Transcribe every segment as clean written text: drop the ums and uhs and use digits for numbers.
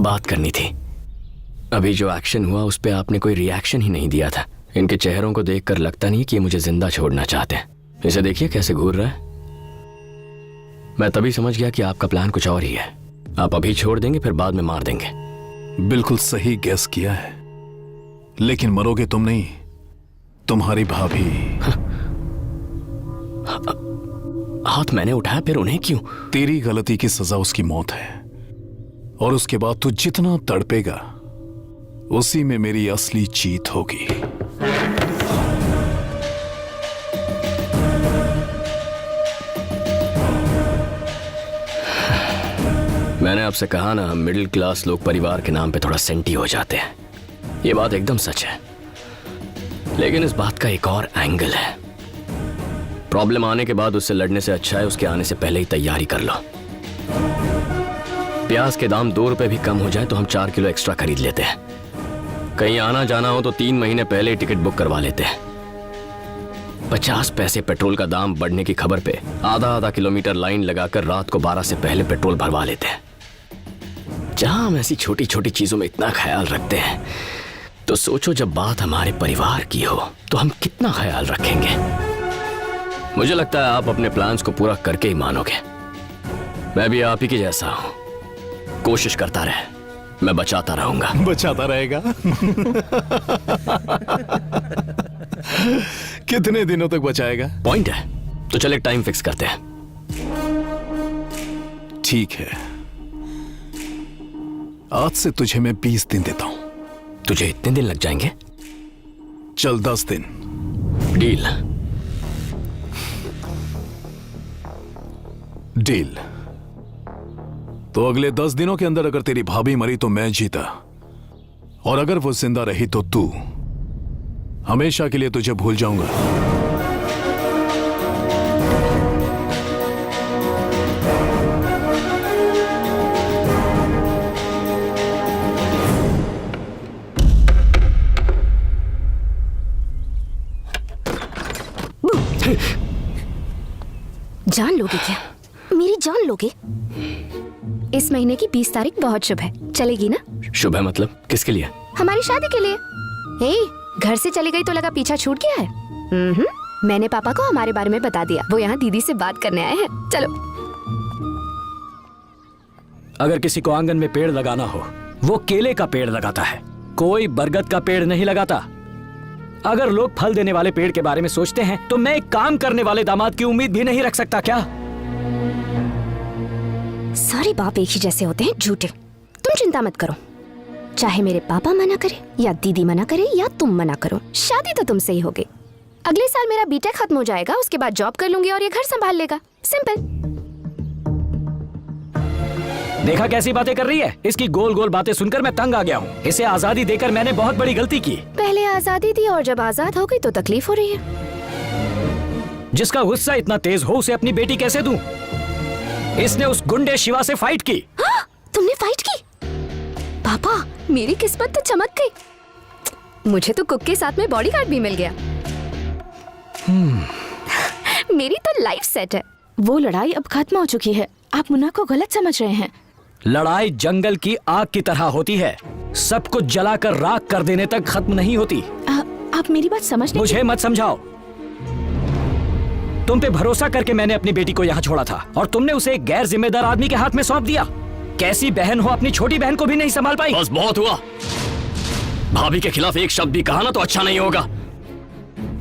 बात करनी थी। अभी जो एक्शन हुआ उस पे आपने कोई रिएक्शन ही नहीं दिया था। इनके चेहरों को देखकर लगता नहीं कि ये मुझे जिंदा छोड़ना चाहते हैं। इसे देखिए कैसे घूर रहा है। मैं तभी समझ गया कि आपका प्लान कुछ और ही है। आप अभी छोड़ देंगे फिर बाद में मार देंगे। बिल्कुल सही गैस किया है, लेकिन मरोगे तुम नहीं, तुम्हारी भाभी। हाथ मैंने उठाया फिर उन्हें क्यों? तेरी गलती की सजा उसकी मौत है, और उसके बाद तू जितना तड़पेगा उसी में मेरी असली जीत होगी। मैंने आपसे कहा ना, हम मिडिल क्लास लोग परिवार के नाम पे थोड़ा सेंटी हो जाते हैं। ये बात एकदम सच है, लेकिन इस बात का एक और एंगल है। प्रॉब्लम आने के बाद उससे लड़ने से अच्छा है उसके आने से पहले ही तैयारी कर लो। प्याज के दाम 2 रुपए भी कम हो जाए तो हम 4 किलो एक्स्ट्रा खरीद लेते हैं। कहीं आना जाना हो तो 3 महीने पहले ही टिकट बुक करवा लेते हैं। 50 पैसे पेट्रोल का दाम बढ़ने की खबर पे आधा किलोमीटर लाइन लगाकर रात को 12 से पहले पेट्रोल भरवा लेते हैं। जहां हम ऐसी छोटी छोटी चीजों में इतना ख्याल रखते हैं, तो सोचो जब बात हमारे परिवार की हो तो हम कितना ख्याल रखेंगे। मुझे लगता है आप अपने प्लान्स को पूरा करके ही मानोगे। मैं भी आप ही की जैसा हूं, कोशिश करता रहे, मैं बचाता रहूंगा। बचाता रहेगा? कितने दिनों तक बचाएगा? पॉइंट है, तो चले टाइम फिक्स करते हैं। ठीक है, आज से तुझे मैं 20 दिन देता हूं। तुझे इतने दिन लग जाएंगे? चल 10 दिन। डील। डील। तो अगले 10 दिनों के अंदर अगर तेरी भाभी मरी तो मैं जीता, और अगर वो जिंदा रही तो तू। हमेशा के लिए तुझे भूल जाऊंगा। जान लोगे क्या? मेरी जान लोगे? इस महीने की 20 तारीख बहुत शुभ है, चलेगी ना? शुभ है मतलब किसके लिए? हमारी शादी के लिए। हे, घर से चली गई तो लगा पीछा छूट गया है। मैंने पापा को हमारे बारे में बता दिया, वो यहाँ दीदी से बात करने आए हैं। चलो। अगर किसी को आंगन में पेड़ लगाना हो, वो केले का पेड़ लगाता है, कोई बरगद का पेड़ नहीं लगाता। अगर लोग फल देने वाले पेड़ के बारे में सोचते हैं तो मैं एक काम करने वाले दामाद की उम्मीद भी नहीं रख सकता क्या? सारे बाप एक ही जैसे होते हैं, झूठे। तुम चिंता मत करो, चाहे मेरे पापा मना करे या दीदी मना करे या तुम मना करो, शादी तो तुमसे ही होगी। अगले साल मेरा बीटेक खत्म हो जाएगा, उसके बाद जॉब कर लूंगी और ये घर संभाल लेगा। सिंपल। देखा कैसी बातें कर रही है? इसकी गोल गोल बातें सुनकर मैं तंग आ गया हूँ। इसे आजादी देकर मैंने बहुत बड़ी गलती की। पहले आजादी दी और जब आजाद हो गई तो तकलीफ हो रही है। जिसका गुस्सा इतना तेज हो उसे अपनी बेटी कैसे दूं? इसने उस गुंडे शिवा से फाइट की। हाँ, तुमने फाइट की? पापा, मेरी किस्मत तो चमक गई। मुझे तो कुक के साथ में बॉडीगार्ड भी मिल गया। मेरी तो लाइफ सेट है। वो लड़ाई अब खत्म हो चुकी है, आप मुन्ना को गलत समझ रहे हैं। लड़ाई जंगल की आग की तरह होती है, सब कुछ जलाकर राख कर देने तक खत्म नहीं होती। आप मेरी बात समझ नहीं। मुझे मत समझाओ। तुम पे भरोसा करके मैंने अपनी बेटी को यहाँ छोड़ा था और तुमने उसे एक गैर जिम्मेदार आदमी के हाथ में सौंप दिया। कैसी बहन हो, अपनी छोटी बहन को भी नहीं संभाल पाई। बस बहुत हुआ। भाभी के खिलाफ एक शब्द भी कहा ना तो अच्छा नहीं होगा।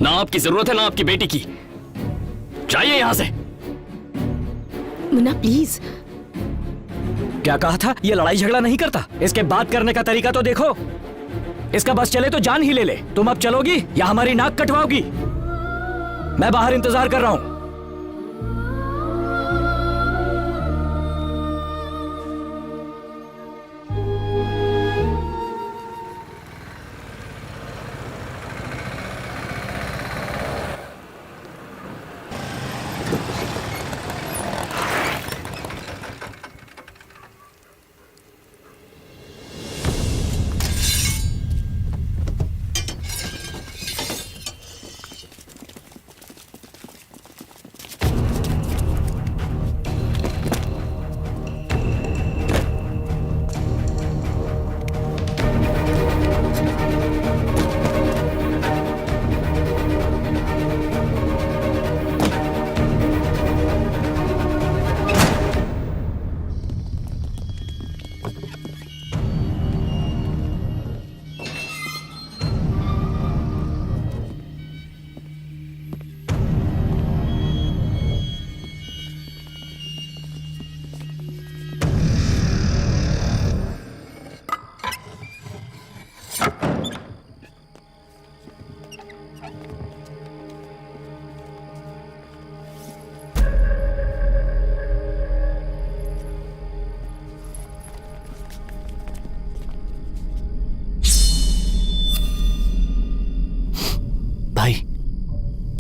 ना आपकी जरूरत है ना आपकी बेटी की। जाइए यहाँ से। मुन्ना प्लीज। क्या कहा था? ये लड़ाई झगड़ा नहीं करता। इसके बात करने का तरीका तो देखो। इसका बस चले तो जान ही ले ले। तुम अब चलोगी या हमारी नाक कटवाओगी? मैं बाहर इंतजार कर रहा हूं।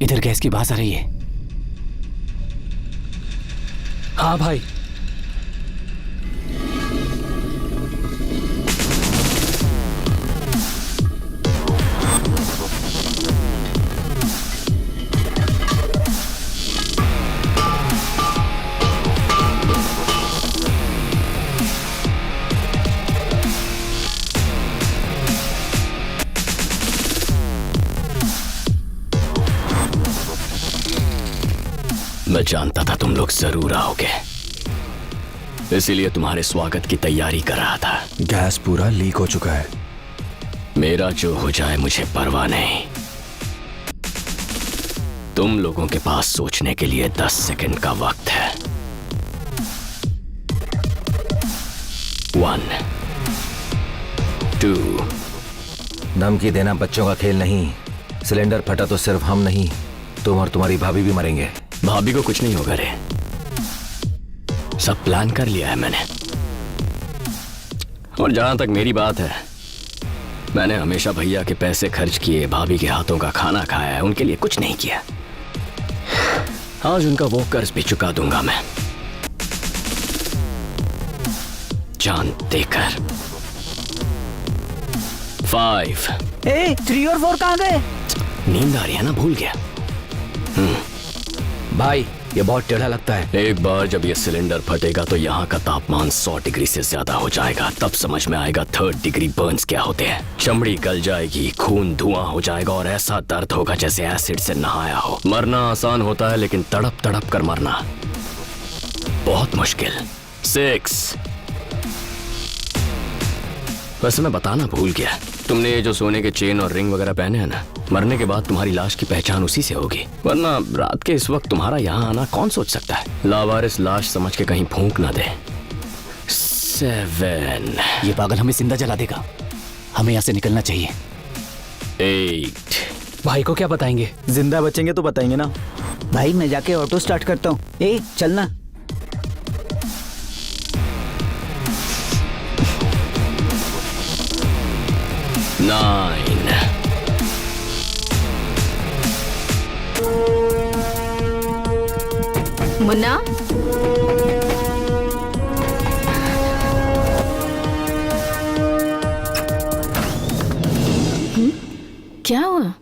इधर गैस की बात आ रही है। हाँ भाई, मैं जानता था तुम लोग जरूर आओगे, इसीलिए तुम्हारे स्वागत की तैयारी कर रहा था। गैस पूरा लीक हो चुका है। मेरा जो हो जाए मुझे परवाह नहीं। तुम लोगों के पास सोचने के लिए 10 सेकंड का वक्त है। 1 2 धमकी देना बच्चों का खेल नहीं। सिलेंडर फटा तो सिर्फ हम नहीं, तुम और तुम्हारी भाभी भी मरेंगे। भाभी को कुछ नहीं होगा रे, सब प्लान कर लिया है मैंने। और जहां तक मेरी बात है, मैंने हमेशा भैया के पैसे खर्च किए, भाभी के हाथों का खाना खाया है, उनके लिए कुछ नहीं किया। आज उनका वो कर्ज भी चुका दूंगा मैं, जान देकर। 5 3 और 4 कहाँ गए? नींद आ रही है ना, भूल गया। भाई ये बहुत टेढ़ा लगता है। एक बार जब ये सिलेंडर फटेगा तो यहाँ का तापमान 100 डिग्री से ज्यादा हो जाएगा। तब समझ में आएगा 3rd डिग्री बर्न्स क्या होते हैं। चमड़ी गल जाएगी, खून धुआं हो जाएगा और ऐसा दर्द होगा जैसे एसिड से नहाया हो। मरना आसान होता है, लेकिन तड़प तड़प कर मरना बहुत मुश्किल। 6 वैसे मैं बताना भूल गया, तुमने ये जो सोने के चेन और रिंग वगैरह पहने हैं ना, मरने के बाद तुम्हारी लाश की पहचान उसी से होगी। वरना रात के इस वक्त तुम्हारा यहाँ आना कौन सोच सकता है। लावारिस लाश समझ के कहीं फूंक ना दे। 7 ये पागल हमें जिंदा जला देगा, हमें यहाँ से निकलना चाहिए। 8 भाई को क्या बताएंगे? जिंदा बचेंगे तो बताएंगे ना। भाई मैं जाके ऑटो स्टार्ट करता हूँ, ए चलना। 9 मुन्ना, क्या हुआ?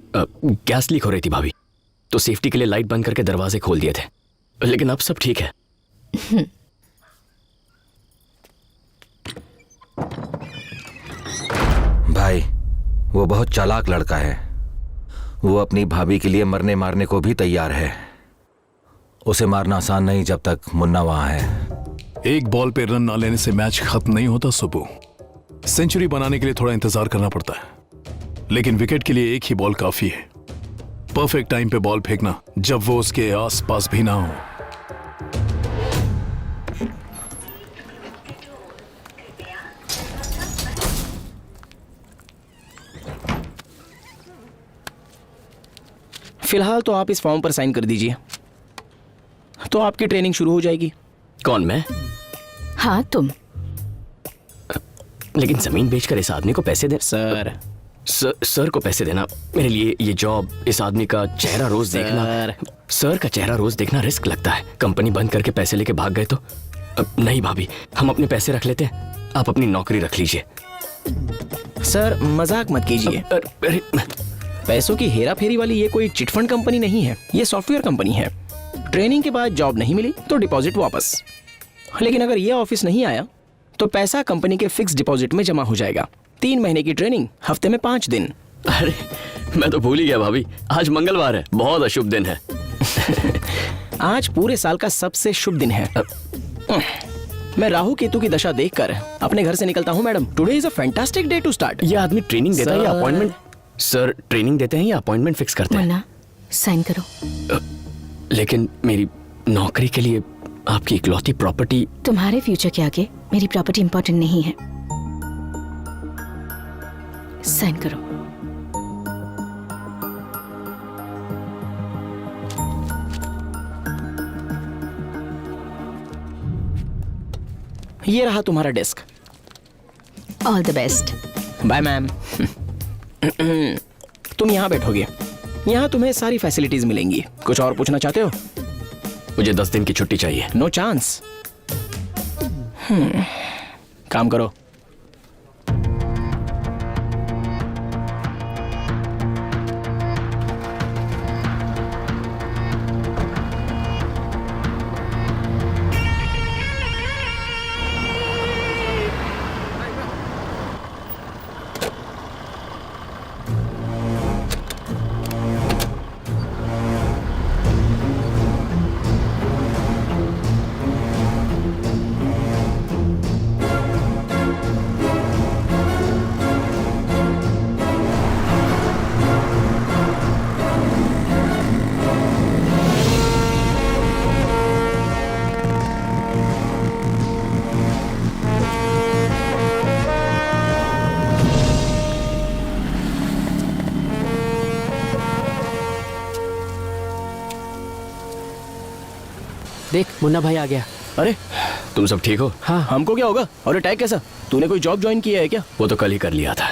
गैस लीक हो रही थी भाभी, तो सेफ्टी के लिए लाइट बंद करके दरवाजे खोल दिए थे, लेकिन अब सब ठीक है। भाई वो बहुत चालाक लड़का है। वो अपनी भाभी के लिए मरने मारने को भी तैयार है। उसे मारना आसान नहीं जब तक मुन्ना वहां है। एक बॉल पे रन ना लेने से मैच खत्म नहीं होता सुबु। सेंचुरी बनाने के लिए थोड़ा इंतजार करना पड़ता है, लेकिन विकेट के लिए एक ही बॉल काफी है। परफेक्ट टाइम पे बॉल फेंकना जब वो उसके आसपास भी ना हो। फिलहाल तो आप इस फॉर्म पर साइन कर दीजिए, तो आपकी ट्रेनिंग शुरू हो जाएगी। कौन, मैं? हाँ तुम। लेकिन जमीन बेचकर इस आदमी को पैसे दे। सर को पैसे देना मेरे लिए, ये जॉब, इस आदमी का चेहरा रोज देखना। सर का चेहरा रोज देखना रिस्क लगता है। कंपनी बंद करके पैसे लेके भाग गए तो? नहीं भाभी, हम अपने पैसे रख लेते हैं, आप अपनी नौकरी रख लीजिए। सर मजाक मत कीजिए। अरे पैसों की हेरा फेरी वाली ये कोई चिटफंड कंपनी नहीं है, ये सॉफ्टवेयर कंपनी है। ट्रेनिंग के बाद जॉब नहीं मिली तो डिपॉजिट वापस। लेकिन अगर ये ऑफिस नहीं आया तो पैसा कंपनी के फिक्स डिपॉजिट में जमा हो जाएगा। 3 महीने की ट्रेनिंग, हफ्ते में 5 दिन। अरे मैं तो भूल ही गया भाभी, आज मंगलवार है, बहुत अशुभ दिन है। आज पूरे साल का सबसे शुभ दिन है। मैं राहु केतु की दशा देखकर अपने घर से निकलता हूँ madam. Today is a fantastic day to start. ये आदमी ट्रेनिंग देता है या अपॉइंटमेंट? सर ट्रेनिंग देते हैं या अपॉइंटमेंट फिक्स करते हैं? मुन्ना साइन करो। लेकिन मेरी नौकरी के लिए आपकी इकलौती प्रॉपर्टी। तुम्हारे फ्यूचर के आगे मेरी प्रॉपर्टी इंपॉर्टेंट नहीं है। साइन करो। ये रहा तुम्हारा desk. All the best. Bye ma'am. तुम यहाँ बैठोगे, यहाँ तुम्हें सारी फैसिलिटीज मिलेंगी। कुछ और पूछना चाहते हो? मुझे 10 दिन की छुट्टी चाहिए। No chance. काम करो। देख मुन्ना भाई आ गया। अरे तुम सब ठीक हो? हाँ, हमको क्या होगा? और अटैक कैसा? तूने कोई जॉब ज्वाइन किया है क्या? वो तो कल ही कर लिया था।